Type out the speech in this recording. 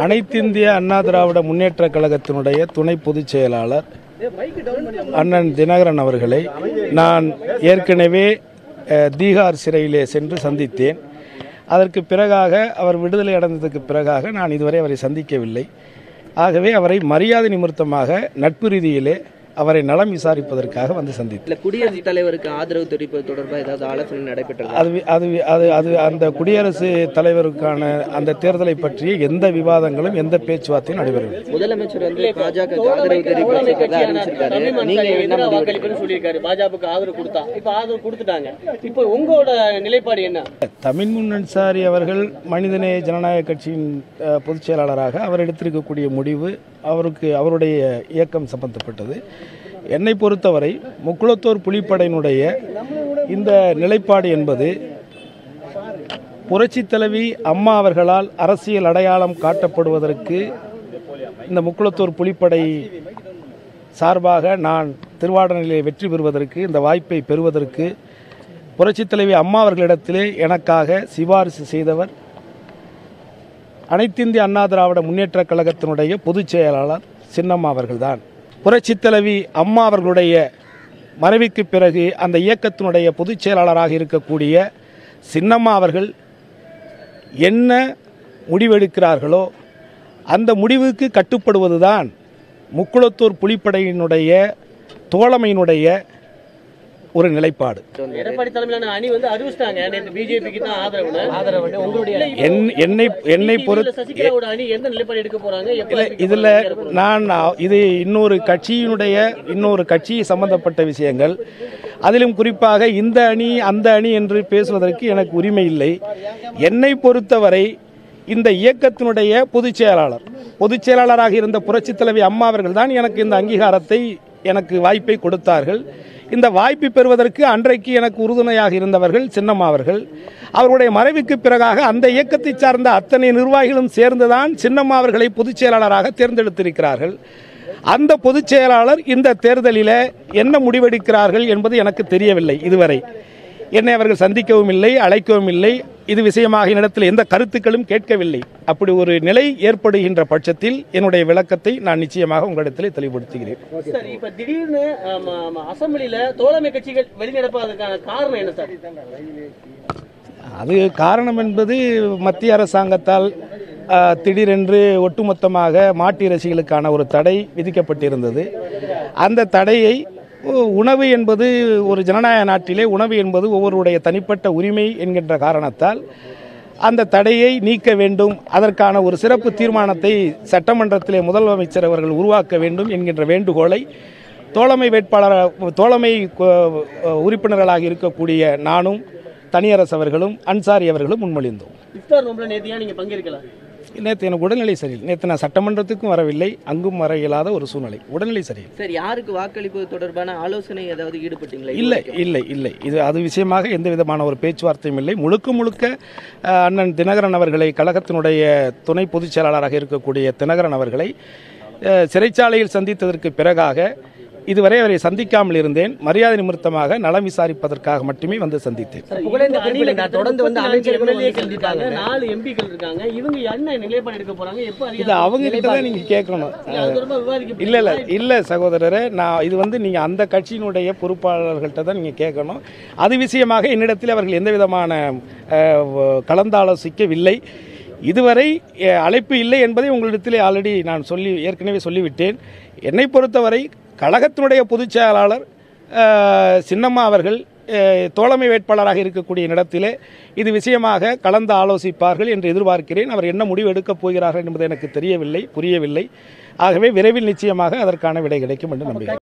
அனைத்திந்திய அண்ணா திராவிட முன்னேற்றக் கழகத்தினுடைய துணை பொதுச் செயலாளர் அண்ணன் தினகரன் அவர்களை நான் ஏற்கனவே தீகார் சிறையிலே சென்று சந்தித்தேன். அதற்கு பிறகாக அவர் விடுதலை அடைந்ததுக்கு பிறகாக நான் இதுவரை அவரை சந்திக்கவில்லை. ஆகவே அவரை மரியாதை நிமித்தமாக நட்பு ரீதியிலே அவரை நலம் விசாரிப்பதற்காக வந்து சந்தித்தேன். குடியரசுத் தலைவருக்கு ஆதரவு தெரிவிப்பது தொடர்பாக ஏதாவது ஆலோசனை நடைபெற்றது? அது அந்த குடியரசுத் தலைவருக்கான அந்த தேர்தலை பற்றிய எந்த விவாதங்களும் எந்த பேச்சுவார்த்தையும் நடைபெறவில்லை. முதலமைச்சர் வந்து பாஜக ஆதரவு தெரிவிப்பதாக அறிவிச்சிருக்காரு. நீங்க என்ன வாக்களிப்புன்னு சொல்லியிருக்காரு? பாஜக ஆதரவு கொடுத்தா இப்ப ஆதரவு கொடுத்துட்டாங்க. இப்போ உங்களோட நிலைப்பாடு என்ன? தமிழ்முன் அன்சாரி அவர்கள் மனிதநேய ஜனநாயக கட்சியின் பொதுச் செயலாளராக அவர் எடுத்திருக்கக்கூடிய முடிவு அவருடைய இயக்கம் சம்பந்தப்பட்டது. என்னை பொறுத்தவரை முக்குளத்தோர் புலிப்படையினுடைய இந்த நிலைப்பாடு என்பது புரட்சித் தலைவி அம்மா அவர்களால் அரசியல் அடையாளம் காட்டப்படுவதற்கு இந்த முக்குளத்தோர் புலிப்படை சார்பாக நான் திருவாடனையிலே வெற்றி பெறுவதற்கு இந்த வாய்ப்பை பெறுவதற்கு புரட்சித் தலைவி அம்மா அவர்களிடத்திலே எனக்காக சிபாரிசு செய்தவர் அனைத்திந்திய அண்ணா திராவிட முன்னேற்றக் கழகத்தினுடைய பொதுச் செயலாளர் சின்னம்மா அவர்கள்தான். புரட்சித் தலைவி அம்மா அவர்களுடைய மறைவுக்கு பிறகு அந்த இயக்கத்தினுடைய பொதுச் செயலாளராக இருக்கக்கூடிய சின்னம்மா அவர்கள் என்ன முடிவெடுக்கிறார்களோ அந்த முடிவுக்கு கட்டுப்படுவதுதான் முக்குளத்தூர் புலிப்படையினுடைய தோழமையினுடைய ஒரு நிலைப்பாடு. எடப்பாடி தலைமையிலான அணி வந்து அறிவிச்சிட்டாங்க நேத்து பிஜேபிக்கு தான் ஆதரவு. உங்களுடைய என்னை பொறுத்து சசிகலாவோட அணி எந்த நிலைப்பாடு எடுக்க போறாங்க? இதுல நான் இது இன்னொரு கட்சி சம்பந்தப்பட்ட விஷயங்கள். அதிலும் குறிப்பாக இந்த அணி அந்த அணி என்று பேசுவதற்கு எனக்கு உரிமை இல்லை. என்னை பொறுத்தவரை இந்த இயக்கத்தினுடைய பொதுச் செயலாளராக இருந்த புரட்சித் தலைவி அம்மா அவர்கள் தான் எனக்கு இந்த அங்கீகாரத்தை எனக்கு வாய்ப்பை கொடுத்தார்கள். இந்த வாய்ப்பை பெறுவதற்கு அன்றைக்கு எனக்கு உறுதுணையாக இருந்தவர்கள் சின்னம்மா அவர்கள். அவருடைய மறைவுக்கு பிறகாக அந்த இயக்கத்தை சார்ந்த அத்தனை நிர்வாகிகளும் சேர்ந்துதான் சின்னம்மா அவர்களை பொதுச் செயலாளராக தேர்ந்தெடுத்திருக்கிறார்கள். அந்த பொதுச் செயலாளர் இந்த தேர்தலில் என்ன முடிவெடுக்கிறார்கள் என்பது எனக்கு தெரியவில்லை. இதுவரை என்னை அவர்கள் சந்திக்கவும் இல்லை, அழைக்கவும் இல்லை. இது விஷயமாக என்னிடத்தில் எந்த கருத்துக்களும் கேட்கவில்லை. அப்படி ஒரு நிலை ஏற்படுகின்ற பட்சத்தில் என்னுடைய விளக்கத்தை நான் நிச்சயமாக உங்களிடத்தில் தெளிவுபடுத்துகிறேன். இப்ப திடீர்னு அசெம்பிளியில தோழமை கட்சிகள் வெளிநடப்பதற்கான காரணம் என்ன சார்? அது காரணம் என்பது மத்திய அரசாங்கத்தால் திடீரென்று ஒட்டுமொத்தமாக மாட்டு இறைச்சிகளுக்கான ஒரு தடை விதிக்கப்பட்டிருந்தது. அந்த தடையை உணவு என்பது ஒரு ஜனநாயக நாட்டிலே உணவு என்பது ஒவ்வொருடைய தனிப்பட்ட உரிமை என்கின்ற காரணத்தால் அந்த தடையை நீக்க வேண்டும், அதற்கான ஒரு சிறப்பு தீர்மானத்தை சட்டமன்றத்திலே முதலமைச்சர் அவர்கள் உருவாக்க வேண்டும் என்கின்ற வேண்டுகோளை தோழமை உறுப்பினர்களாக இருக்கக்கூடிய நானும் தனியரசு அவர்களும் அன்சாரி அவர்களும் முன்மொழிந்தோம். நேற்று எனக்கு உடல்நிலை சரியில்லை. நேற்று நான் சட்டமன்றத்துக்கும் வரவில்லை, அங்கும் வர இயலாத ஒரு சூழ்நிலை, உடல்நிலை சரியில்லை. சரி, யாருக்கு வாக்களிப்பது தொடர்பான ஆலோசனை ஏதாவது ஈடுபட்டீங்களா? இல்லை. அது விஷயமாக எந்த விதமான ஒரு பேச்சுவார்த்தையும் இல்லை. முழுக்க அண்ணன் தினகரன் அவர்களை, கழகத்தினுடைய துணை பொதுச் செயலாளராக இருக்கக்கூடிய தினகரன் அவர்களை சிறைச்சாலையில் சந்தித்ததற்கு பிறகாக இதுவரை அவரை சந்திக்காமல் இருந்தேன். மரியாதை நிமித்தமாக நலம் விசாரிப்பதற்காக மட்டுமே வந்து சந்தித்தேன். இது அவங்க கிட்ட தான் நீங்க கேட்கணும். இல்ல சகோதரரே, நான் இது வந்து நீங்க அந்த கட்சியினுடைய பொறுப்பாளர்கள்ட்ட தான் நீங்க கேட்கணும். அது விஷயமாக என்னிடத்தில் அவர்கள் எந்த விதமான கலந்தாலோசிக்கவில்லை. இதுவரை அழைப்பு இல்லை என்பதை உங்களிடத்திலே ஆல்ரெடி நான் ஏற்கனவே சொல்லிவிட்டேன். என்னை பொறுத்தவரை கழகத்தினுடைய பொதுச் செயலாளர் சின்னம்மா அவர்கள் தோழமை வேட்பாளராக இருக்கக்கூடிய இடத்திலே இது விஷயமாக கலந்து ஆலோசிப்பார்கள் என்று எதிர்பார்க்கிறேன். அவர் என்ன முடிவு எடுக்கப் போகிறார்கள் என்பது எனக்கு புரியவில்லை. ஆகவே விரைவில் நிச்சயமாக அதற்கான விடை கிடைக்கும் என்று நம்புகிறேன்.